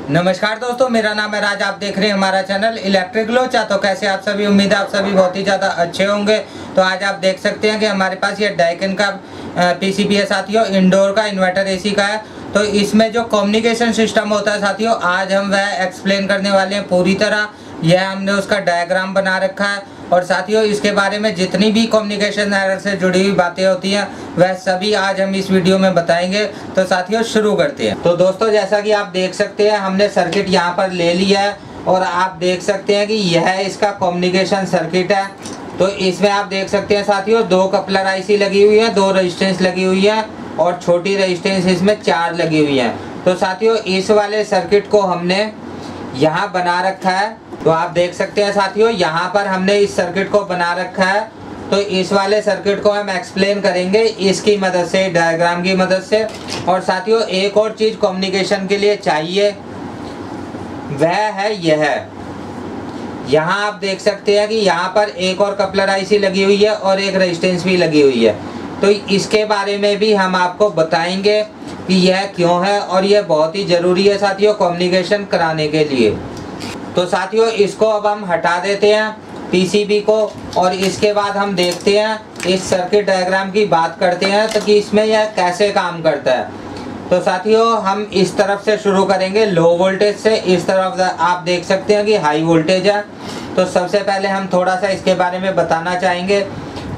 नमस्कार दोस्तों, मेरा नाम है राज। आप देख रहे हैं हमारा चैनल इलेक्ट्रिक लोचा। तो कैसे आप सभी, उम्मीद है आप सभी बहुत ही ज़्यादा अच्छे होंगे। तो आज आप देख सकते हैं कि हमारे पास ये डाइकिन का पीसीबी है साथियों, इंडोर का इन्वर्टर एसी का है। तो इसमें जो कम्युनिकेशन सिस्टम होता है साथियों, आज हम वह एक्सप्लेन करने वाले हैं पूरी तरह। यह हमने उसका डायग्राम बना रखा है और साथियों इसके बारे में जितनी भी कम्युनिकेशन एरर से जुड़ी हुई बातें होती हैं वह सभी आज हम इस वीडियो में बताएंगे। तो साथियों शुरू करते हैं। तो दोस्तों जैसा कि आप देख सकते हैं, हमने सर्किट यहाँ पर ले लिया है और आप देख सकते हैं कि यह इसका कम्युनिकेशन सर्किट है। तो इसमें आप देख सकते हैं साथियों, दो कपलर आईसी लगी हुई है, दो रेजिस्टेंस लगी हुई है और छोटी रेजिस्टेंस इसमें 4 लगी हुई है। तो साथियों इस वाले सर्किट को हमने यहाँ बना रखा है। तो आप देख सकते हैं साथियों, यहाँ पर हमने इस सर्किट को बना रखा है। तो इस वाले सर्किट को हम एक्सप्लेन करेंगे इसकी मदद से, डायग्राम की मदद से। और साथियों एक और चीज कम्युनिकेशन के लिए चाहिए, वह है यह। यहाँ आप देख सकते हैं कि यहाँ पर एक और कपलर आईसी लगी हुई है और एक रेजिस्टेंस भी लगी हुई है। तो इसके बारे में भी हम आपको बताएंगे कि यह क्यों है और यह बहुत ही जरूरी है साथियों कम्युनिकेशन कराने के लिए। तो साथियों इसको अब हम हटा देते हैं पीसीबी को और इसके बाद हम देखते हैं इस सर्किट डायग्राम की बात करते हैं तो कि इसमें यह कैसे काम करता है। तो साथियों हम इस तरफ से शुरू करेंगे, लो वोल्टेज से। इस तरफ आप देख सकते हैं कि हाई वोल्टेज है। तो सबसे पहले हम थोड़ा सा इसके बारे में बताना चाहेंगे।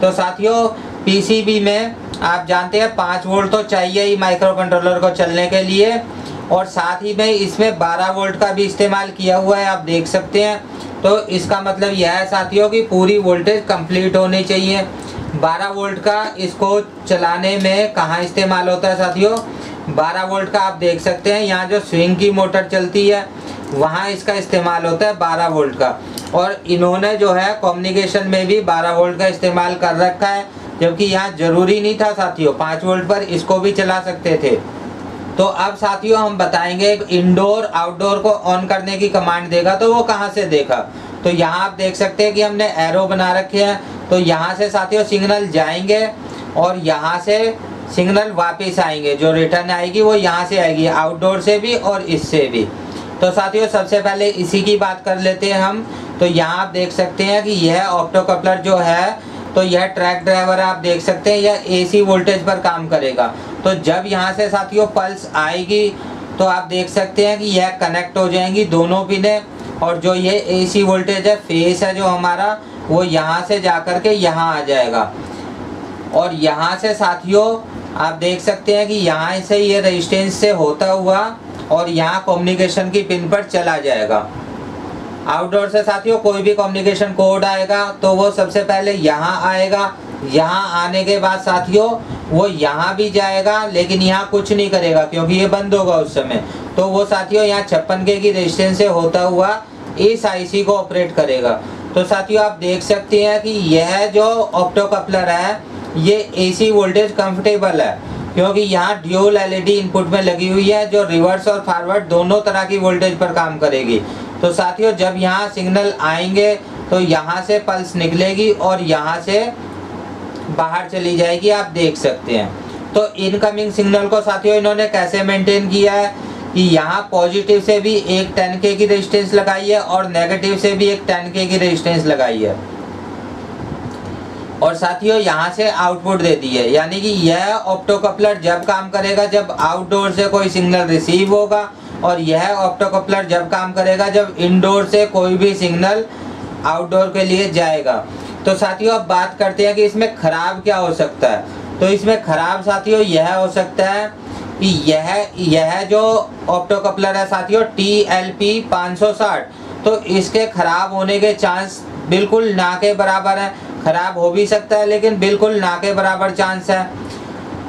तो साथियों पीसीबी में आप जानते हैं 5 वोल्ट तो चाहिए ही माइक्रो कंट्रोलर को चलने के लिए, और साथ ही में इसमें 12 वोल्ट का भी इस्तेमाल किया हुआ है, आप देख सकते हैं। तो इसका मतलब यह है साथियों कि पूरी वोल्टेज कंप्लीट होनी चाहिए। 12 वोल्ट का इसको चलाने में कहाँ इस्तेमाल होता है साथियों, 12 वोल्ट का आप देख सकते हैं यहाँ जो स्विंग की मोटर चलती है वहाँ इसका इस्तेमाल होता है 12 वोल्ट का। और इन्होंने जो है कम्युनिकेशन में भी 12 वोल्ट का इस्तेमाल कर रखा है, जबकि यहाँ जरूरी नहीं था साथियों, 5 वोल्ट पर इसको भी चला सकते थे। तो अब साथियों हम बताएंगे इंडोर आउटडोर को ऑन करने की कमांड देगा तो वो कहाँ से देगा। तो यहाँ आप देख सकते हैं कि हमने एरो बना रखे हैं। तो यहाँ से साथियों सिग्नल जाएंगे और यहाँ से सिग्नल वापस आएंगे, जो रिटर्न आएगी वो यहाँ से आएगी, आउटडोर से भी और इससे भी। तो साथियों सबसे पहले इसी की बात कर लेते हैं हम। तो यहाँ आप देख सकते हैं कि यह ऑप्टो कपलर जो है, तो यह ट्रैक ड्राइवर आप देख सकते हैं, यह एसी वोल्टेज पर काम करेगा। तो जब यहाँ से साथियों पल्स आएगी तो आप देख सकते हैं कि यह कनेक्ट हो जाएंगी दोनों पिने, और जो ये एसी वोल्टेज है, फेस है जो हमारा, वो यहाँ से जाकर के यहाँ आ जाएगा। और यहाँ से साथियों आप देख सकते हैं कि यहाँ से ये रेजिस्टेंस से होता हुआ और यहाँ कम्युनिकेशन की पिन पर चला जाएगा। आउटडोर से साथियों कोई भी कम्युनिकेशन कोड आएगा तो वो सबसे पहले यहाँ आएगा। यहाँ आने के बाद साथियों वो यहाँ भी जाएगा, लेकिन यहाँ कुछ नहीं करेगा क्योंकि ये बंद होगा उस समय। तो वो साथियों यहाँ 56K की रेजिस्टेंस से होता हुआ इस आईसी को ऑपरेट करेगा। तो साथियों आप देख सकते हैं कि यह जो ऑप्टो कपलर है ये एसी वोल्टेज कंफर्टेबल है, क्योंकि यहाँ ड्यूल एलईडी इनपुट में लगी हुई है जो रिवर्स और फॉरवर्ड दोनों तरह की वोल्टेज पर काम करेगी। तो साथियों जब यहाँ सिग्नल आएंगे तो यहाँ से पल्स निकलेगी और यहाँ से बाहर चली जाएगी, आप देख सकते हैं। तो इनकमिंग सिग्नल को साथियों इन्होंने कैसे मेंटेन किया है कि यहाँ पॉजिटिव से भी एक 10K की रेजिस्टेंस लगाई है और नेगेटिव से भी एक 10K की रेजिस्टेंस लगाई है, और साथियों यहाँ से आउटपुट दे दी है। यानी कि यह ऑप्टो कपलर जब काम करेगा जब आउटडोर से कोई सिग्नल रिसीव होगा, और यह ऑप्टो कपलर जब काम करेगा जब इंडोर से कोई भी सिग्नल आउटडोर के लिए जाएगा। तो साथियों अब बात करते हैं कि इसमें खराब क्या हो सकता है। तो इसमें खराब साथियों यह हो सकता है कि यह जो ऑप्टो कपलर है साथियों TLP 560, तो इसके खराब होने के चांस बिल्कुल ना के बराबर है। खराब हो भी सकता है लेकिन बिल्कुल ना के बराबर चांस है।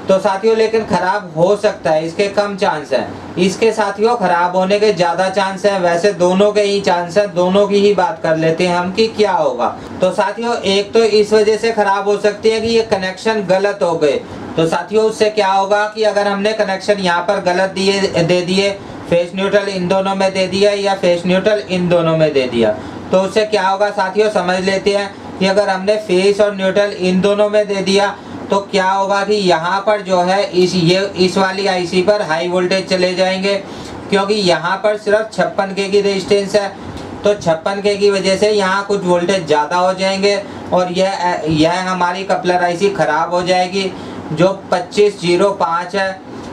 तो साथियों लेकिन खराब हो सकता है, इसके कम चांस है। इसके साथियों खराब होने के ज्यादा चांस है। वैसे दोनों के ही चांस है, दोनों की ही बात कर लेते हैं हम कि क्या होगा। तो साथियों एक तो इस वजह से खराब हो सकती है कि ये कनेक्शन गलत हो गए। तो साथियों उससे क्या होगा कि अगर हमने कनेक्शन यहाँ पर गलत दे दिए, फेस न्यूट्रल इन दोनों में दे दिया या फेस न्यूट्रल इन दोनों में दे दिया, तो उससे क्या होगा साथियों समझ लेते हैं कि अगर हमने फेस और न्यूट्रल इन दोनों में दे दिया तो क्या होगा कि यहाँ पर जो है इस वाली आईसी पर हाई वोल्टेज चले जाएंगे, क्योंकि यहाँ पर सिर्फ 56K की रेजिस्टेंस है। तो 56K की वजह से यहाँ कुछ वोल्टेज ज़्यादा हो जाएंगे और यह हमारी कपलर आईसी ख़राब हो जाएगी जो 2505 है।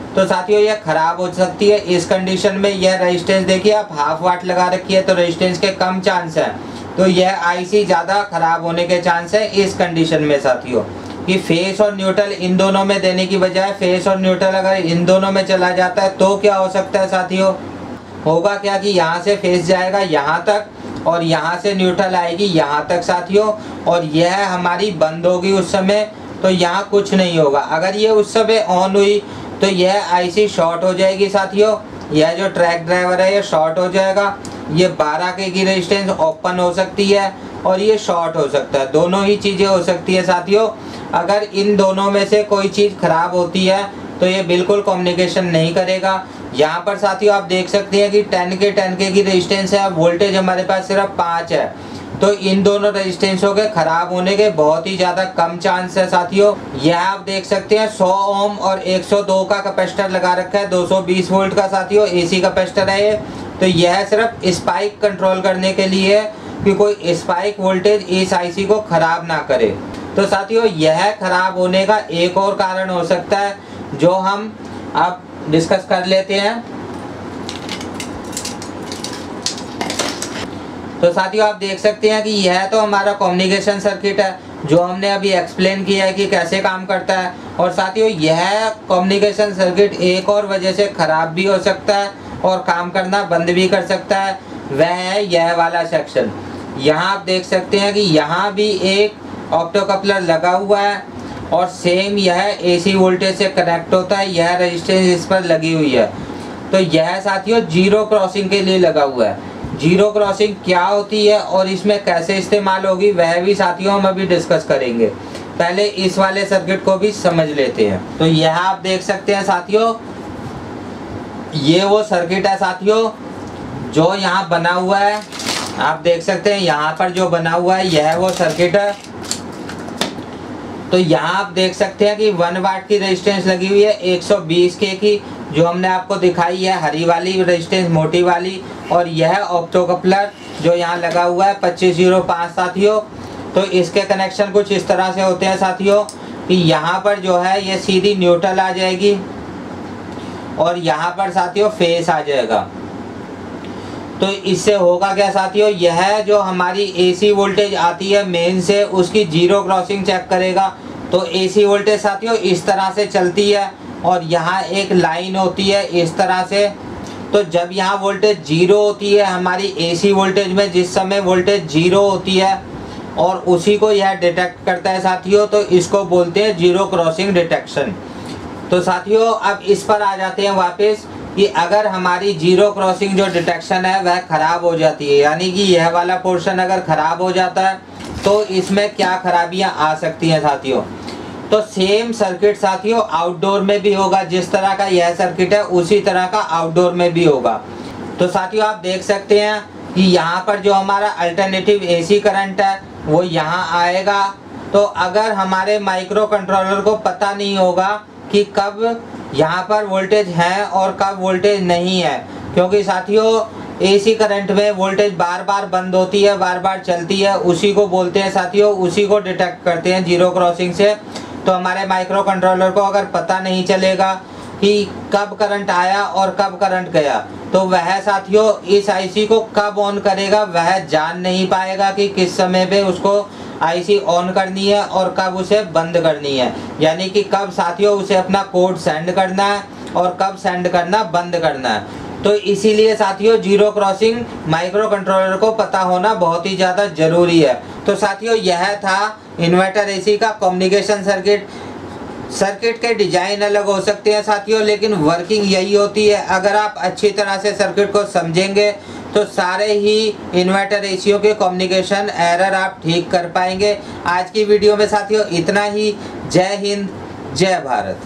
तो साथियों यह ख़राब हो सकती है। इस कंडीशन में यह रेजिस्टेंस देखिए आप हाफ वाट लगा रखी है, तो रेजिस्टेंस के कम चांस है, तो यह आईसी ज़्यादा ख़राब होने के चांस है इस कंडीशन में साथियों। कि फेस और न्यूट्रल इन दोनों में देने की बजाय फेस और न्यूट्रल अगर इन दोनों में चला जाता है तो क्या हो सकता है साथियों, होगा क्या कि यहाँ से फेस जाएगा यहाँ तक और यहाँ से न्यूट्रल आएगी यहाँ तक साथियों, और यह हमारी बंद होगी उस समय, तो यहाँ कुछ नहीं होगा। अगर ये उस समय ऑन हुई तो यह आईसी शॉर्ट हो जाएगी साथियों। यह जो ट्रैक ड्राइवर है ये शॉर्ट हो जाएगा। ये 12K की रेजिस्टेंस ओपन हो सकती है और ये शॉर्ट हो सकता है, दोनों ही चीज़ें हो सकती है साथियों। अगर इन दोनों में से कोई चीज़ खराब होती है तो ये बिल्कुल कम्युनिकेशन नहीं करेगा। यहाँ पर साथियों आप देख सकते हैं कि 10K की रेजिस्टेंस है, वोल्टेज हमारे पास सिर्फ 5 है, तो इन दोनों रेजिस्टेंसों के खराब होने के बहुत ही ज़्यादा कम चांस है साथियों। यह आप देख सकते हैं 100 ओम और 102 का कैपेसिटर लगा रखा है, 220 वोल्ट का साथियों एसी कैपेसिटर है ये। तो यह सिर्फ स्पाइक कंट्रोल करने के लिए है कि कोई स्पाइक वोल्टेज इस आईसी को खराब ना करे। तो साथियों यह खराब होने का एक और कारण हो सकता है जो हम अब डिस्कस कर लेते हैं। तो साथियों आप देख सकते हैं कि यह तो हमारा कम्युनिकेशन सर्किट है जो हमने अभी एक्सप्लेन किया है कि कैसे काम करता है। और साथियों यह कम्युनिकेशन सर्किट एक और वजह से ख़राब भी हो सकता है और काम करना बंद भी कर सकता है, वह है यह वाला सेक्शन। यहाँ आप देख सकते हैं कि यहाँ भी एक ऑप्टो कपलर लगा हुआ है और सेम यह एसी वोल्टेज से कनेक्ट होता है, यह रेजिस्टेंस इस पर लगी हुई है। तो यह साथियों जीरो क्रॉसिंग के लिए लगा हुआ है। जीरो क्रॉसिंग क्या होती है और इसमें कैसे इस्तेमाल होगी वह भी साथियों हम अभी डिस्कस करेंगे। पहले इस वाले सर्किट को भी समझ लेते हैं। तो यह आप देख सकते हैं साथियों, ये वो सर्किट है साथियों जो यहाँ बना हुआ है। आप देख सकते हैं यहाँ पर जो बना हुआ है यह वो सर्किट है। तो यहाँ आप देख सकते हैं कि 1 वाट की रेजिस्टेंस लगी हुई है 120K की, जो हमने आपको दिखाई है हरी वाली रेजिस्टेंस मोटी वाली, और यह ऑप्टो कपलर जो यहाँ लगा हुआ है 2505 साथियों। तो इसके कनेक्शन कुछ इस तरह से होते हैं साथियों कि यहाँ पर जो है ये सीधी न्यूट्रल आ जाएगी और यहाँ पर साथियों फेस आ जाएगा। तो इससे होगा क्या साथियों, यह जो हमारी एसी वोल्टेज आती है मेन से उसकी जीरो क्रॉसिंग चेक करेगा। तो एसी वोल्टेज साथियों इस तरह से चलती है और यहाँ एक लाइन होती है इस तरह से। तो जब यहाँ वोल्टेज जीरो होती है हमारी एसी वोल्टेज में, जिस समय वोल्टेज जीरो होती है और उसी को यह डिटेक्ट करता है साथियों, तो इसको बोलते हैं जीरो क्रॉसिंग डिटेक्शन। तो साथियों अब इस पर आ जाते हैं वापस कि अगर हमारी जीरो क्रॉसिंग जो डिटेक्शन है वह ख़राब हो जाती है, यानी कि यह वाला पोर्शन अगर ख़राब हो जाता है तो इसमें क्या खराबियां आ सकती हैं साथियों। तो सेम सर्किट साथियों आउटडोर में भी होगा, जिस तरह का यह सर्किट है उसी तरह का आउटडोर में भी होगा। तो साथियों आप देख सकते हैं कि यहाँ पर जो हमारा अल्टरनेटिव एसी करंट है वो यहाँ आएगा। तो अगर हमारे माइक्रो कंट्रोलर को पता नहीं होगा कि कब यहाँ पर वोल्टेज है और कब वोल्टेज नहीं है, क्योंकि साथियों एसी करंट में वोल्टेज बार बार बंद होती है बार बार चलती है, उसी को बोलते हैं साथियों, उसी को डिटेक्ट करते हैं जीरो क्रॉसिंग से। तो हमारे माइक्रो कंट्रोलर को अगर पता नहीं चलेगा कि कब करंट आया और कब करंट गया, तो वह साथियों इस आईसी को कब ऑन करेगा वह जान नहीं पाएगा कि किस समय पे उसको आईसी ऑन करनी है और कब उसे बंद करनी है, यानी कि कब साथियों उसे अपना कोड सेंड करना है और कब सेंड करना बंद करना है। तो इसीलिए साथियों जीरो क्रॉसिंग माइक्रो कंट्रोलर को पता होना बहुत ही ज़्यादा ज़रूरी है। तो साथियों यह था इन्वर्टर एसी का कम्युनिकेशन सर्किट। सर्किट के डिजाइन अलग हो सकते हैं साथियों, लेकिन वर्किंग यही होती है। अगर आप अच्छी तरह से सर्किट को समझेंगे तो सारे ही इन्वर्टर एसियों के कम्युनिकेशन एरर आप ठीक कर पाएंगे। आज की वीडियो में साथियों इतना ही। जय हिंद, जय भारत।